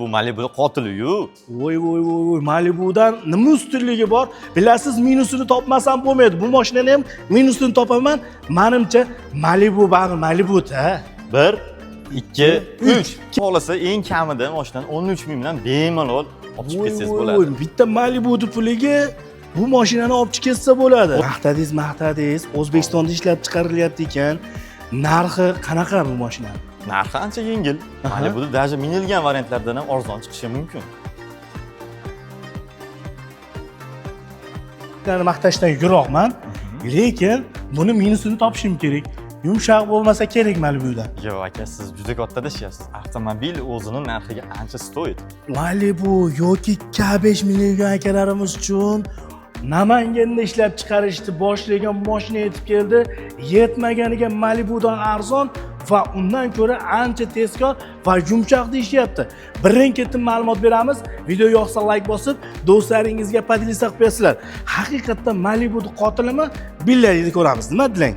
Bu Malibu qotili-yu. Voy, Malibudan nima ustunligi bor? Bilasiz, minusini topmasam bo'lmaydi. Bu mashinani ham minusini topaman. Menimcha Malibu bari Malibu-da. 1, 2, 3. Xohlasa eng kamida mashinani 13 ming bilan bemalol olib chiqib ketsangiz bo'ladi. Bitta Malibu'ni puliga bu mashinani olib chiqib ketsa bo'ladi. Maqtadingiz. O'zbekistonda ishlab chiqarilyapti ekan. Narxi qanaqa bu mashina? Narxi ancha yengil. Malibu'da даже minilgan variantlardan ham arzon chiqishi mumkin. Ularni maqtashdan yiroqman, lekin buni minusini topishim kerak. Yumshoq bo'lmasa kerak Malibu'da. Yo'q aka, siz juda katta adashyapsiz. Avtomobil o'zining narxiga ancha stoyid. Malibu yoki K5 minilgan akalarimiz uchun Namanganda ishlab chiqarishni boshlagan mashina yetib keldi. Yetmaganiga Malibu'dan arzon va undan ko'ra ancha tezkor va yumshoq deyishyapti. Birin-ketin ma'lumot beramiz. Video yoqsa like bosib, do'stlaringizga podelisak qilib qo'yasizlar. Haqiqatdan Malibu'ning qotilimi? Billaylikda ko'ramiz. Nima dilang?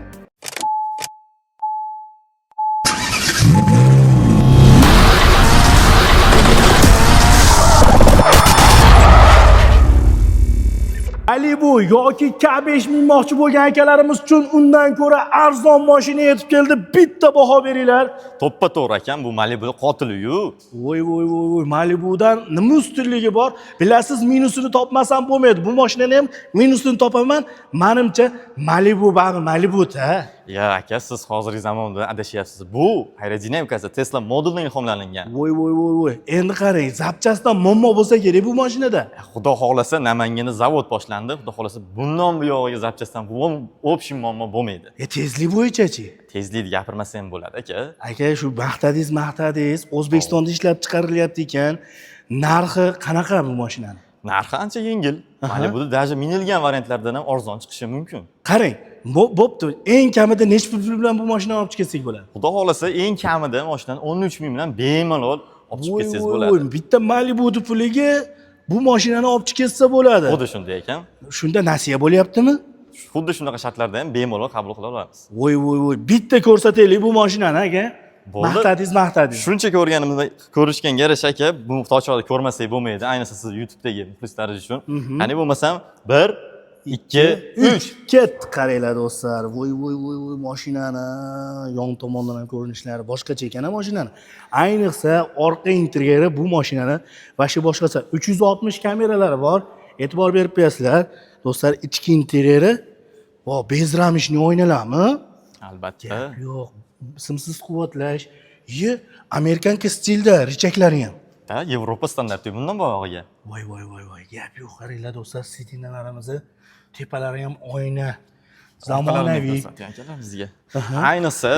Malibu yoki K5 minmoqchi bo'lgan akalarimiz uchun undan ko'ra arzon mashina yetib keldi. Bitta baho beringlar. To'ppa-to'g'ri ekan, bu Malibu qotili-yu. Voy, Malibudan nima ustunligi bor? Bilasiz, minusini topmasam bo'lmaydi. Bu mashinani ham minusini topaman. Menimcha Malibu bari Malibu-da. Ya aka, siz hozirgi zamonda adashyapsiz. Bu aerodinamikasi Tesla modelidan ilhomlangan. Voy. Endi qarang, zapchastdan muammo bo'lsa kerak bu mashinada. Xudo xohlasa Namanganda zavod boshlandi. Xudo xohlasa bundan bu yog'iga zapchastdan общий muammo bo'lmaydi. Tezlik bo'yicha-chi? Tezlikni gapirmasa ham bo'ladi aka. Aka, shu maqtadingiz. O'zbekistonda ishlab chiqarilyapti ekan. Narxi qanaqa bu mashinani? Narxi ancha yengil. Malibu'da даже minilgan variantlardan ham arzon chiqishi mumkin. Qarang, bo'pti. Eng kamida necha pul bilan bu mashinani olib chiqsak bo'ladi? Xudo xohlasa eng kamida mashinani 13 ming bilan bemalol olib chiqib ketsangiz bo'ladi. Bitta Malibu'ni puliga bu mashinani olib chiqib ketsa bo'ladi. Xuddi shunday ekan. Shunda nasiya bo'lyaptimi? Xuddi shunaqa shartlarda ham bemalol qabul qila olamiz. Voy. Bitta ko'rsataylik bu mashinani aka. Maqtadingiz. Shuncha ko'rganimizda ko'rishganga yarasha aka, bu tochroqda ko'rmasak bo'lmaydi. Ayniqsa siz YouTube'dagi muxlislaringiz uchun. Qani bo'lmasam 1, 2, 3 ketdi. Qaranglar do'stlar. Voy, mashinani yon tomondan ham ko'rinishlari boshqacha ekan mashinani. Ayniqsa orqa interyeri bu mashinani vashi boshqacha. 360 kameralari bor. E'tibor berib qo'yasizlar. Do'stlar, ichki interyeri va bezramishni o'ynalarmi? Albatta. Yo'q. Simsiz quvvatlash, Amerikanka stilda richaklari ham. Yevropa standarti bundan boyog'iga. Voy. Gap yo'q, qaranglar do'stlar, sidinalarimizni tepalari ham oyna. Zamonaviy. Bizga. Ayniqsa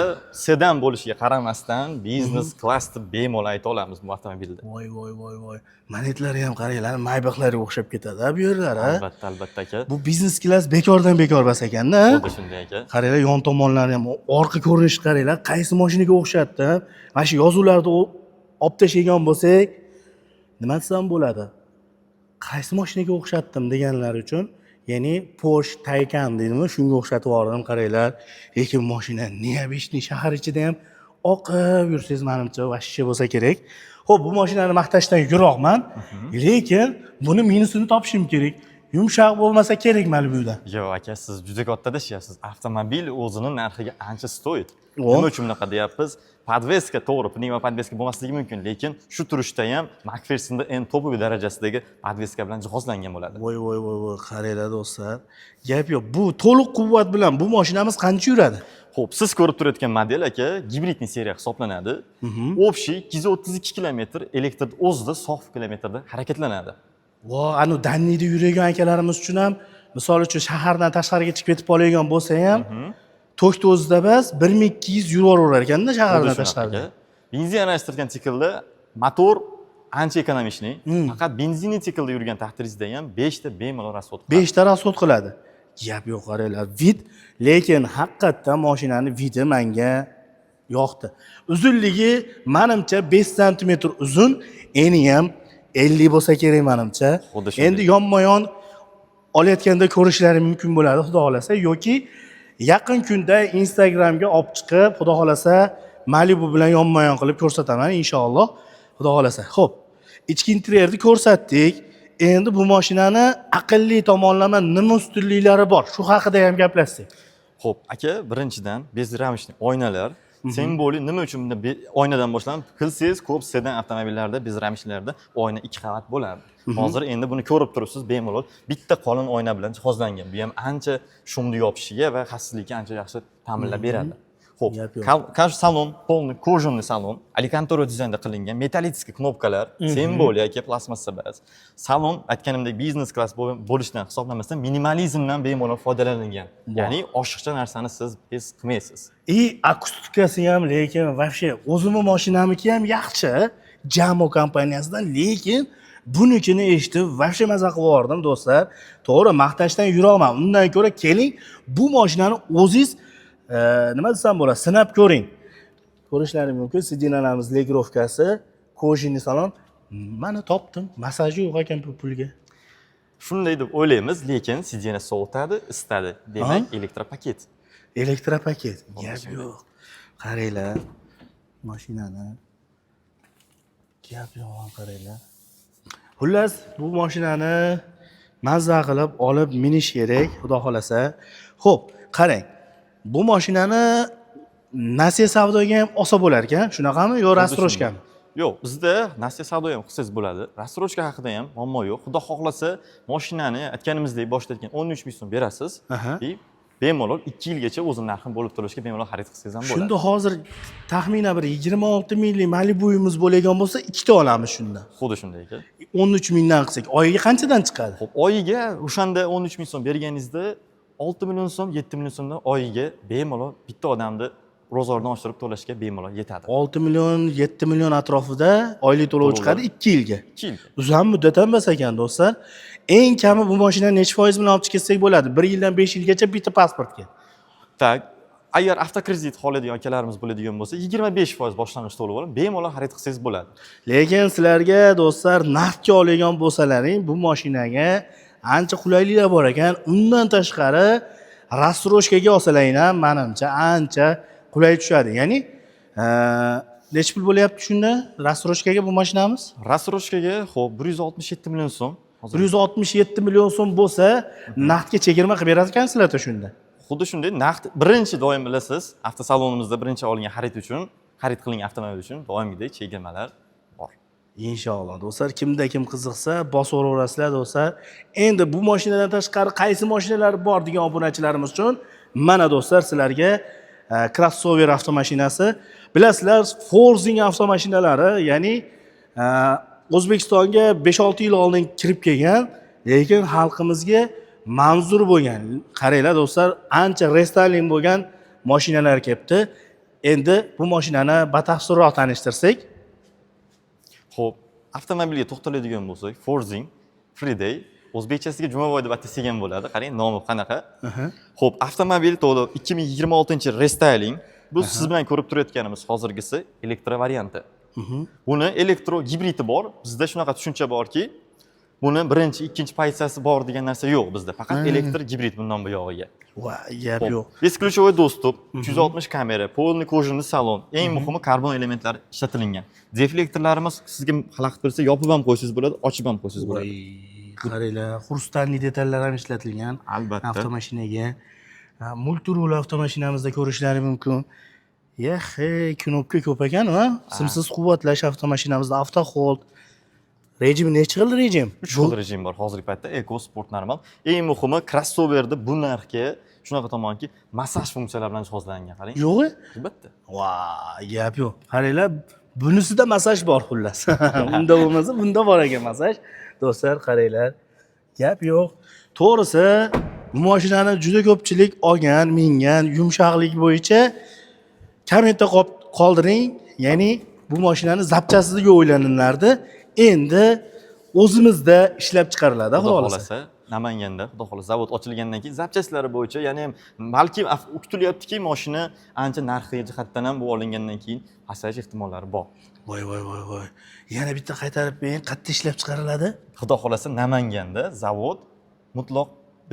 sedan bo'lishiga qaramasdan biznes klassni bemalol ayta olamiz bu avtomobilda. Voy. Manetlari ham qaranglar, Maybachlarga o'xshab ketadi, bu yerlar, ha? Albatta aka. Bu biznes klass bekordan bekor bas ekanda. Xuddi shunday aka. Qaranglar, yon tomonlari ham, orqa ko'rinishni qaranglar, qaysi mashinaga o'xshatdi? Mana shu yozuvlarni olib tashlagan bo'lsak, nima desam bo'ladi? Qaysi mashinaga o'xshatdim deganlar uchun, ya'ni Porsche Taycan deydimi, shunga o'xshatib yubordim, qaranglar. Lekin mashina Neobishni shahar ichida ham oqib yursangiz, menimcha vashsha bo'lsa kerak. Xo'p, bu mashinani maqtashdan yiroqman, lekin buni minusini topishim kerak. Yumshoq bo'lmasa kerak Malibu'da. Yo'q aka, siz juda katta adashyapsiz. Avtomobil o'zining narxiga ancha stoyid. Nima uchun bunaqa deyapmiz? Podveska to'g'ri, pnevma podveska bo'lmasligi mumkin, lekin shu turishda ham McPhersonda eng topoviy darajasidagi podveska bilan jihozlangan bo'ladi. Voy, qaranglar do'stlar. Gap yo'q. Bu to'liq quvvat bilan bu mashinamiz qancha yuradi? Xo'p, siz ko'rib turayotgan model aka, gibridniy seriya hisoblanadi. Общий 232 kilometr elektr o'zida sof kilometrda harakatlanadi. Anu Dannida yurgan akalarimiz uchun ham, misol uchun shahardan tashqariga chiqib ketib qolgan bo'lsa ham, To'kda o'zida bas 1200 yuraverar ekanda shahardan tashqarida. Benzin aralashtirgan siklda motor ancha ekonomishni, faqat benzinli siklda yurgan taqdiringizda ham 5 ta bemalol rasxod qiladi. 5 ta rasxod qiladi. Gap yo'q, qaranglar, vid, lekin haqiqatdan mashinani vidi menga yoqdi. Uzunligi menimcha 5 sm uzun, eni ham 50 bo'lsa kerak menimcha. Endi yonma-yon olayotganda ko'rishlari mumkin bo'ladi, xudo xolasa, yoki yaqin kunda Instagramga olib chiqib, xudo xolasa Malibu bilan yonma-yon qilib ko'rsataman inshaalloh, xudo xolasa. Xo'p, ichki interyerni ko'rsatdik. Endi bu mashinani aqlli tomonlama nima ustunliklari bor? Shu haqida ham gaplashsak. Xo'p, aka, birinchidan bezramishli oynalar simvoli nima uchun bunda oynadan boshlanib qilsangiz ko'p sedan avtomobillarda bezramishlarda oyna 2 qavat bo'ladi. Hozir endi buni ko'rib turibsiz, bemalol bitta qolin oyna bilan jihozlangan. Bu ham ancha shumni yopishiga va xavfsizlikka ancha yaxshi ta'minlab beradi. Xo'p, salon полный кожаный salon, Alcantara dizaynda qilingan, metallический knopkalar, simvolika, plastmassa bas. Salon aytganimdek biznes klass bo'lishidan hisoblamasdan minimalizmdan bemalol foydalanilgan. Ya'ni oshiqcha narsani siz his qilmaysiz. Akustikasi ham lekin вообще o'zimni mashinamniki ham yaxshi, Jamo kompaniyasidan, lekin bunikini eshitib вообще maza qilib yubordim do'stlar. To'g'ri, maqtashdan yurolman. Undan ko'ra keling, bu mashinani o'zingiz nima desam bo'ladi, sinab ko'ring. Ko'rishlaringiz mumkin. Sidinalarimiz legrovkasi, kojini salon. Mana topdim. Masaji yo'q ekan pulga. Shunday deb o'ylaymiz, lekin sidina sovutadi, isitadi. Demak, elektropaket. Elektropaket. Gap yo'q. Qaranglar. Mashinani. Gap yo'q, qaranglar. Xullas, bu mashinani mazza qilib olib minish kerak, xudo xolasa. Xo'p, qarang. Bu mashinani nasiya savdoga ham olsa bo'lar ekan, shunaqami yo rastroshkami? Yo'q, bizda nasiya savdo ham qilsangiz bo'ladi. Rastroshka haqida ham muammo yo'q. Xudo xohlasa, mashinani aytganimizdek boshida aytgan 13 ming so'm berasiz. Bemalol 2 yilgacha o'zini narxini bo'lib to'lashga bemalol xarid qilsangiz ham bo'ladi. Shunda hozir taxminan bir 26 minglik Malibu'yimiz bo'lgan bo'lsa, ikkita olamiz shunda. Xuddi shunday ekan. 13 mingdan qilsak, oyiga qanchadan chiqadi? Xo'p, oyiga o'shanda 13 ming so'm berganingizda 6 million so'm, 7 million so'mdan oyiga bemalol bitta odamni ro'zg'ordan oshirib to'lashga bemalol yetadi. 6 million, 7 million atrofida oylik to'lov chiqadi 2 yilga. 2 yilga. Uzun muddat emas ekan do'stlar. Eng kami bu mashinani necha foiz bilan olib chiqsak bo'ladi? 1 yildan 5 yilgacha bitta pasportga. Tak, agar avtokredit oladigan akalarimiz bo'ladigan bo'lsa, 25% boshlang'ich to'lov olib, bemalol xarid qilsangiz bo'ladi. Lekin sizlarga do'stlar naqdga olgan bo'lsalaring, bu mashinaga ancha qulayliklar bor ekan. Undan tashqari rastroshkaga olsalaring ham menimcha ancha qulay tushadi. Ya'ni necha pul bo'lyapti shunda rastroshkaga bu mashinamiz? Rastroshkaga xo'p 167 million so'm. 167 million so'm bo'lsa, naqdga chegirma qilib berar ekansizlar-da shunda. Xuddi shunday naqd birinchi doim bilasiz, avtosalonimizda birinchi olingan xarid qilingan avtomobil uchun doimgidek chegirmalar bor. Inshaalloh do'stlar, kimda kim qiziqsa bosaverasizlar do'stlar. Endi bu mashinadan tashqari qaysi mashinalar bor degan obunachilarimiz uchun mana do'stlar sizlarga crossover avtomashinasi. Bilasizlar, Forzing avtomashinalari, ya'ni O'zbekistonga 5-6 yil oldin kirib kelgan, lekin xalqimizga manzur bo'lgan. Qaranglar do'stlar, ancha restyling bo'lgan mashinalar kelibdi. Endi bu mashinani batafsilroq tanishtirsak. Xo'p, avtomobilga to'xtaladigan bo'lsak, Forzing Friday o'zbekchasiga Jumaboy deb atasilgan bo'ladi. Qarang, nomi qanaqa? Xo'p, avtomobil to'liq 2026-yil restyling. Bu siz bilan ko'rib turayotganimiz hozirgisi elektro varianti. Buni elektro gibridi bor. Bizda shunaqa tushuncha borki, buni birinchi, ikkinchi pozitsiyasi bor degan narsa yo'q bizda. Faqat elektr gibrid bundan buyog'iga. Gap yo'q. Бесключевой достуp, 360 kamera, полный кожаный salon, eng muhimi karbon elementlari ishlatilgan. Deflektorlarimiz sizga xalaqit bo'lsa, yopib ham qo'ysangiz bo'ladi, ochib ham qo'ysangiz bo'ladi. Qaranglar, xrustalli detallar ham ishlatilgan. Albatta. Avtomashinaga. Multirul avtomashinamizda ko'rishlaringiz mumkin. Knopka ko'p ekan, ha? Simsiz quvvatlash avtomashinamizda avtohold. Rejim necha xil rejim? 3 xil rejim bor hozirgi paytda, Eco, Sport, normal. Eng muhimi crossoverda bu narxga shunaqa tomonki, massaj funksiyalari bilan jihozlangan, qarang. Yo'q-ku? Albatta. Gap yo'q. Qaranglar, bunisida massaj bor xullas. Unda bo'lmasa, bunda bor ekan massaj. Do'stlar, qaranglar. Gap yo'q. To'g'risi, bu mashinani juda ko'pchilik olgan, mingan, yumshoqlik bo'yicha kommentda qoldiring. Ya'ni bu mashinani zapchasisiga o'ylaniladi. Endi o'zimizda ishlab chiqariladi, xudo xolasa. Namanganda, xudo xolasa, zavod ochilgandan keyin zapchasilari bo'yicha, ya'ni balki kutilyaptiki, mashina ancha narxi jihatdan ham bu olingandan keyin pasayish ehtimollari bor. Voy. Yana bitta qaytarib bering, qayerda ishlab chiqariladi? Xudo xolasa, Namanganda zavod mutlaq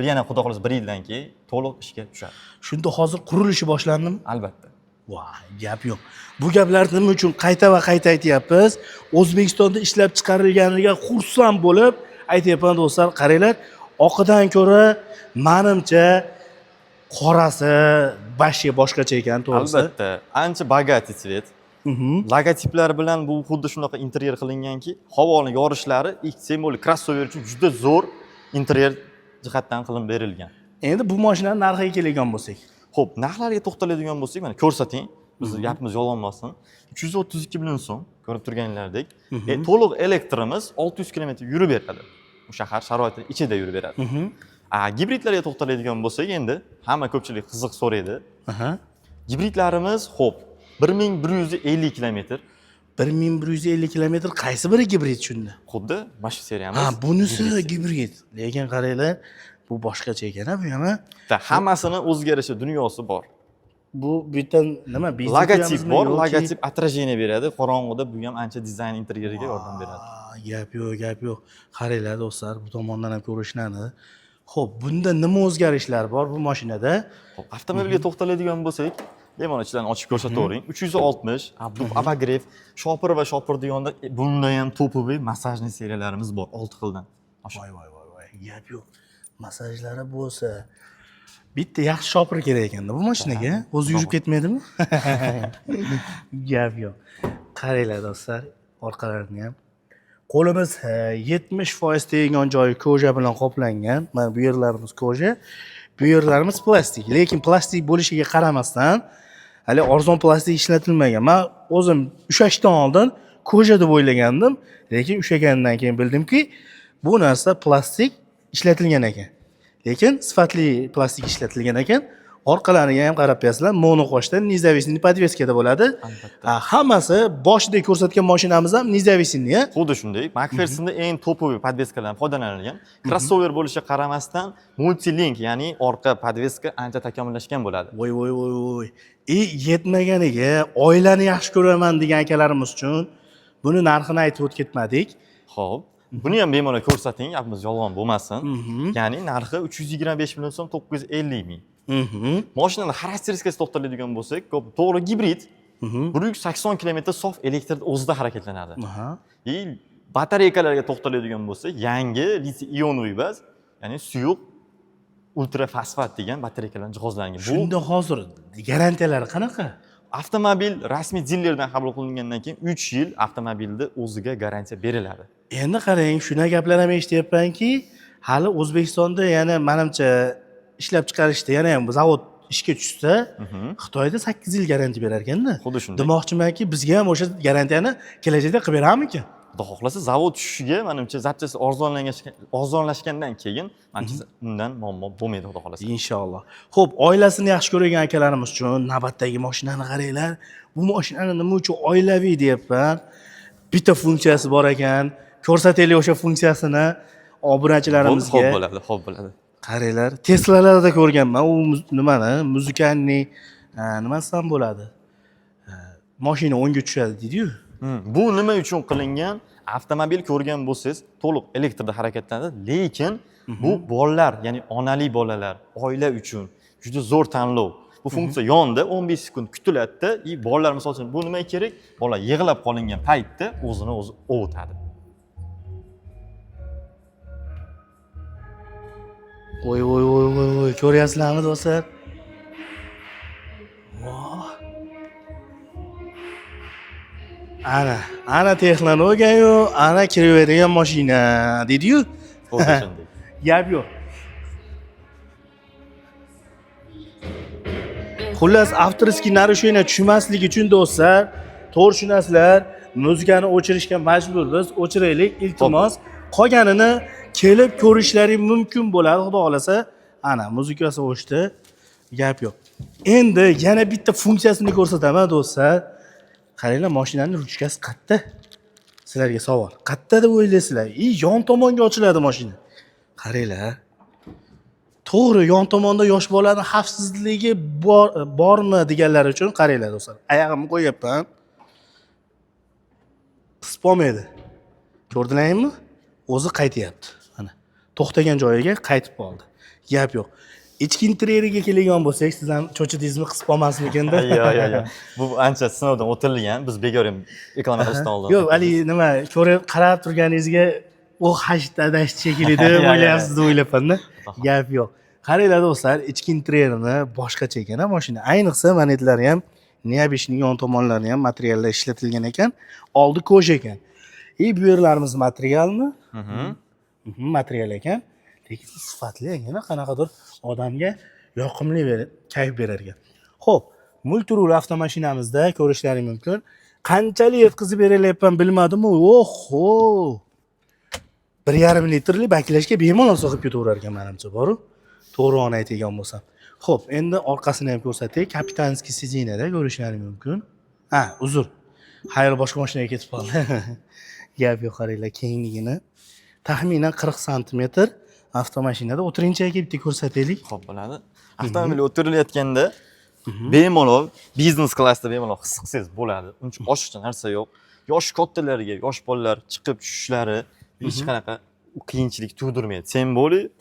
yana xudo xolasa 1 yildan keyin to'liq ishga tushadi. Shunda hozir qurilishi boshlandimi? Albatta. Voy, gap yo'q. Bu gaplarni nima uchun qayta va qayta aytyapmiz? O'zbekistonda ishlab chiqarilganiga xursand bo'lib aytyapman do'stlar. Qaranglar, oqidan ko'ra menimcha qorasi boshqacha ekan, to'g'risi. Albatta, ancha bogатый цвет. Logotiplar bilan bu xuddi shunaqa interyer qilinganki, havoni yorishlari simvolik crossover uchun juda zo'r interyer jihatdan qilib berilgan. Endi bu mashinaning narxiga keladigan bo'lsak, Xo'p, narxlarga to'xtaladigan bo'lsak, mana ko'rsating. Bizni gapimiz yolg'on bo'lsin. 332 million so'm, ko'rib turganlaringdek. To'liq elektrimiz 600 km yurib beradi. Bu shahar sharoiti ichida yurib beradi. Gibridlarga to'xtaladigan bo'lsak, endi hamma ko'pchilik qiziq so'raydi. Gibridlarimiz, xo'p, 1150 km. 1150 km qaysi biri gibrid shunda? Xuddi mana shu seriyamiz. Bunisi gibrid. Lekin qaranglar, bu boshqacha ekan, bu ham. Hammasini o'zgarishi dunyosi bor. Bu bitta nima? Logotip bor, logotip отражение beradi. Qorong'uda bu ham ancha dizayn interyeriga yordam beradi. Gap yo'q. Qaranglar do'stlar, bu tomondan ham ko'rishlari. Xo'p, bunda nima o'zgarishlar bor bu mashinada? Xo'p, avtomobilga to'xtaladigan bo'lsak, limon ichidan ochib ko'rsatavering. 360, abagrev, shopir va shopirning yonida bunda ham topoviy massajli seriyalarimiz bor, 6 xildan. Voy, gap yo'q. Massajlari bo'lsa, bitta yaxshi shopir kerak ekanda bu mashinaga. O'zi yurib ketmaydimi? Gap yo'q. Qaranglar do'stlar, orqalarini ham. Qo'limiz 70% tegan joyi koja bilan qoplangan. Mana bu yerlarimiz koja, bu yerlarimiz plastik. Lekin plastik bo'lishiga qaramasdan, hali arzon plastik ishlatilmagan. Men o'zim ushashdan oldin koja deb o'ylagandim, lekin ushagandan keyin bildimki, bu narsa plastik ishlatilgan ekan. Lekin sifatli plastik ishlatilgan ekan. Orqalariga ham qarab qo'yasizlar, monoqoshda nizavesniy podveskada bo'ladi. Hammasi boshida ko'rsatgan mashinamiz ham nizavesniy. Xuddi shunday. McPhersonda eng topoviy podveskalardan foydalanilgan. Crossover bo'lishiga qaramasdan multilink, ya'ni orqa podveska ancha takomillashgan bo'ladi. Voy. Yetmaganiga oilani yaxshi ko'raman degan akalarimiz uchun buni narxini aytib o'tib ketmadik. Xo'p, buni ham bemalol ko'rsating, gapimiz yolg'on bo'lmasin. Ya'ni narxi 325 million so'm, 950 ming. Mashinaning xarakteristikasiga to'xtaladigan bo'lsak, to'g'ri gibrid. 180 km sof elektr o'zida harakatlanadi. Batareykalarga to'xtaladigan bo'lsak, yangi litiy ionoviy baz, ya'ni suyuq ultra fosfat degan batareykalar jihozlangan. Shunda hozir garantiyalari qanaqa? Avtomobil rasmiy dilerdan qabul qilingandan keyin 3 yil avtomobilni o'ziga garantiya beriladi. Endi qarang, shuna gaplar ham eshityapmanki, hali O'zbekistonda yana menimcha ishlab chiqarishda yana ham zavod ishga tushsa, Xitoyda 8 yil garantiya berar ekanda. Xuddi shunday. Demoqchimanki, bizga ham o'sha garantiyani kelajakda qilib beradimikan? Xudo xohlasa, zavod tushishiga menimcha zapchasi arzonlashgandan keyin menimcha undan muammo bo'lmaydi, xudo xohlasa. Inshaalloh. Xo'p, oilasini yaxshi ko'rgan akalarimiz uchun navbatdagi mashinani qaranglar. Bu mashinani nima uchun oilaviy deyapman? Bitta funksiyasi bor ekan. Ko'rsataylik o'sha funksiyasini obunachilarimizga. Xo'p bo'ladi. Qaranglar, Teslalarda ko'rganman. U nimani? Muzikalniy nimasi ham bo'ladi. Mashina o'ngga tushadi deydi-yu. Bu nima uchun qilingan? Avtomobil ko'rgan bo'lsangiz, to'liq elektrda harakatlanadi, lekin bu bolalar, ya'ni onali bolalar, oila uchun juda zo'r tanlov. Bu funksiya yonda 15 sekund kutiladi-da, bolalar misol uchun bu nima kerak? Bola yig'lab qolingan paytda o'zini o'zi ovutadi. Voy, ko'ryapsizlarmi do'stlar? Ana texnologiya-yu, ana kiraveradigan mashina, dedi-yu. Xuddi shunday. Gap yo'q. Xullas, avtoriskiy narusheniya tushmasligi uchun do'stlar, to'g'ri tushunasizlar, muzikani o'chirishga majburmiz, o'chiraylik, iltimos. Qolganini kelib ko'rishlaring mumkin bo'ladi, xudo xolasa. Ana, muzikasi o'chdi. Gap yo'q. Endi yana bitta funksiyasini ko'rsataman do'stlar. Qaranglar, mashinaning ruchkasi qayerda? Sizlarga savol. Qayerda deb o'ylaysizlar? Yon tomonga ochiladi mashina. Qaranglar. To'g'ri, yon tomonda yosh bolaning xavfsizligi bormi deganlar uchun qaranglar do'stlar. Oyog'imni qo'yapman. Qisib bo'lmaydi. Ko'rdinglarmi? O'zi qaytyapti. Mana to'xtagan joyiga qaytib qoldi. Gap yo'q. ichki interyeriga keladigan bo'lsak, siz ham cho'chidingizmi, qisib qolmasmikinda? Yo'q. Bu ancha sinovdan o'tilgan. Biz bekor ham reklama qilishdan oldin. Yo'q, haligi nima, ko'rib, qarab turganingizga u hasht adashdi shekilli deb o'ylayapsiz deb o'ylabman-da. Gap yo'q. Qaranglar do'stlar, ichki interyerini boshqacha ekan mashina. Ayniqsa manetlari ham Niabishning yon tomonlari ham materiallar ishlatilgan ekan. Oldi koja ekan. Bu yerlarimiz materialmi? Material ekan. Lekin sifatli ekan, qanaqadir odamga yoqimli kayf berar ekan. Xo'p, multirul avtomashinamizda ko'rishlaring mumkin. Qanchalik yetkazib berilyapman bilmadim-ku. Oho! 1,5 litrli baklashga bemalol so'qib ketaverar ekan menimcha, boru. To'g'ri aytgan bo'lsam. Xo'p, endi orqasini ham ko'rsatay. Kapitanskiy sizinada ko'rishlaring mumkin. Uzr. Xayr, boshqa mashinaga ketib qoldi. Gap yo'q, qaranglar, kengligini. Taxminan 40 sm avtomashinada o'tirinchaga bitta ko'rsataylik. Xo'p, bo'ladi. Avtomobil o'tirilayotganda bemalol biznes klassda bemalol his qilsangiz bo'ladi. Uncha boshqa narsa yo'q. Yosh kattalarga, yosh bolalar chiqib tushishlari hech qanaqa qiyinchilik tug'dirmaydi. Simbolik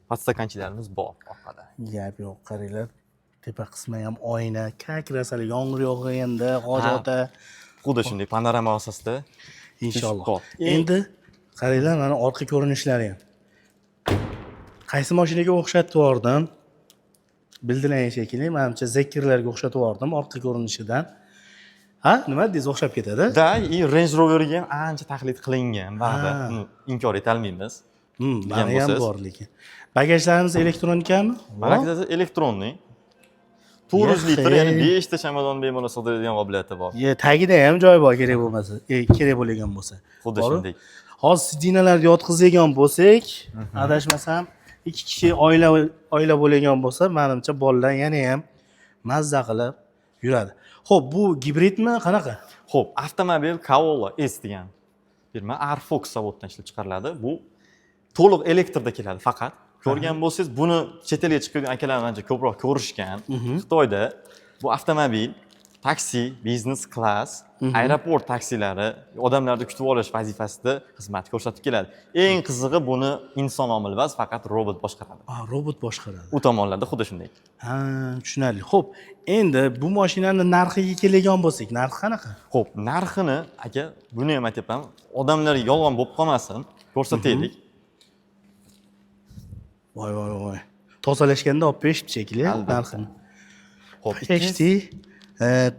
podstakanchilarimiz bor orqada. Gap yo'q, qaranglar. Tepa qismi ham oyna, kakrasali yomg'ir yog'ganda, hojata. Xuddi shunday panorama asosida inshaalloh. Endi qaranglar, mana orqa ko'rinishlari ham. Qaysi mashinaga o'xshatib yubordim? Bildilaring shekilli, menimcha Zekkirlarga o'xshatib yubordim orqa ko'rinishidan. Nima dedingiz, o'xshab ketadi? Range Rover'ga ham ancha taqlid qilingan, ba'zi inkor eta olmaymiz. Mana ham bor lekin. Bagajlarimiz elektronikami? Bagajlar elektronniy. 400 litr, ya'ni 5 ta chamadon bemalol sig'diradigan qobiliyati bor. Tagida ham joy bor, kerak bo'lmasa, kerak bo'lgan bo'lsa. Xuddi shunday. Hozir sidinalarni yotqizadigan bo'lsak, adashmasam, 2 kishi oila bo'lgan bo'lsa, menimcha bolalar yana ham mazza qilib yuradi. Xo'p, bu gibridmi, qanaqa? Xo'p, avtomobil Corolla S degan firma Arfox zavoddan ishlab chiqariladi. Bu to'liq elektrda keladi faqat. Ko'rgan bo'lsangiz, buni chet elga chiqadigan akalar ancha ko'proq ko'rishgan. Xitoyda bu avtomobil taksi, business class, aeroport taksilari, odamlarni kutib olish vazifasida xizmat ko'rsatib keladi. Eng qizig'i, buni inson omil emas, faqat robot boshqaradi. Robot boshqaradi. U tomonlarda xuddi shunday. Tushunarli. Xo'p, endi bu mashinani narxiga kelgan bo'lsak, narxi qanaqa? Xo'p, narxini aka, buni ham aytibman, odamlarga yolg'on bo'lib qolmasin, ko'rsataylik. Voy. Tozalashganda olib berishibdi shekilli narxini. Xo'p, Hechti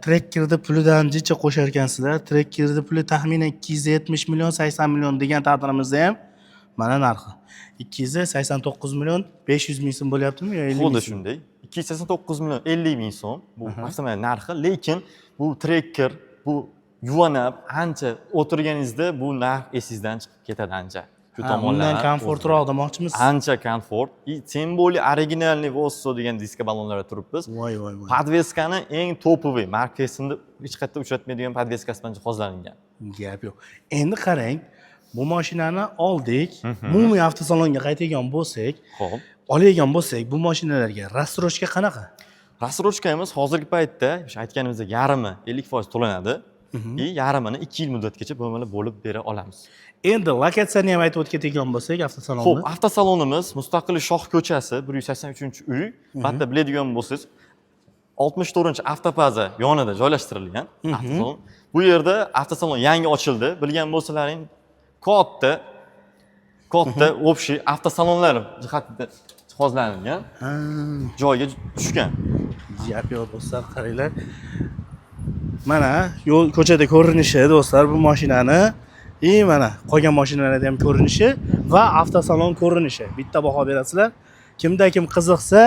trekkerda pulidan ancha qo'shar ekansizlar. Trekkerda puli taxminan 270 million, 80 million degan taqdirimizda ham mana narxi. 289 million 500 ming so'm bo'lyaptimi yo 50 ming? Xuddi shunday. 289 million 50 ming so'm bu avtomobil narxi, lekin bu trekker, bu yuvanab ancha o'tirganingizda bu narx esingizdan chiqib ketadi ancha. Shu tomonlar. Bundan komfortroq demoqchimiz. Ancha komfort. Simbolik originalniy Vosso degan diska ballonlarda turibmiz. Voy. Podveskani eng topoviy markasida hech qayerda uchratmaydigan podveskasi bilan jihozlangan. Gap yo'q. Endi qarang, bu mashinani oldik, umumiy avtosalonga qaytadigan bo'lsak, Xo'p, oladigan bo'lsak, bu mashinalarga rassrochka qanaqa? Rassrochkamiz hozirgi paytda, o'sha aytganimizdek, yarimi 50% to'lanadi. Yarimini 2 yil muddatgacha bemalol bo'lib bera olamiz. Endi lokatsiyani ham aytib o'tgan bo'lsak, avtosalonni. Xo'p, avtosalonimiz Mustaqil Shoh ko'chasi 183-uy. Bitta biladigan bo'lsangiz, 64-avtopaza yonida joylashtirilgan avtosalon. Bu yerda avtosalon yangi ochildi. Bilgan bo'lsalaring, katta общий avtosalonlar jihatida jihozlangan. Joyga tushgan. Gap yo'q do'stlar, qaranglar. Mana yo'l ko'chada ko'rinishi do'stlar bu mashinani, mana qolgan mashinalarda ham ko'rinishi va avtosalon ko'rinishi. Bitta baho berasizlar. Kimda kim qiziqsa,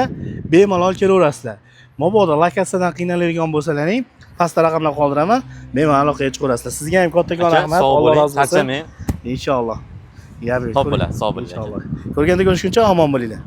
bemalol kelaverasizlar. Mabodo lokatsiyadan qiynaladigan bo'lsalaring, pastda raqamlar qoldiraman, bemalol aloqaga chiqaverasizlar. Sizga ham kattakon rahmat. Alloh rozi bo'lsin. Inshaalloh. Top bo'lasiz, sog' bo'ling. Inshaalloh. Ko'rganda ko'rishguncha omon bo'linglar.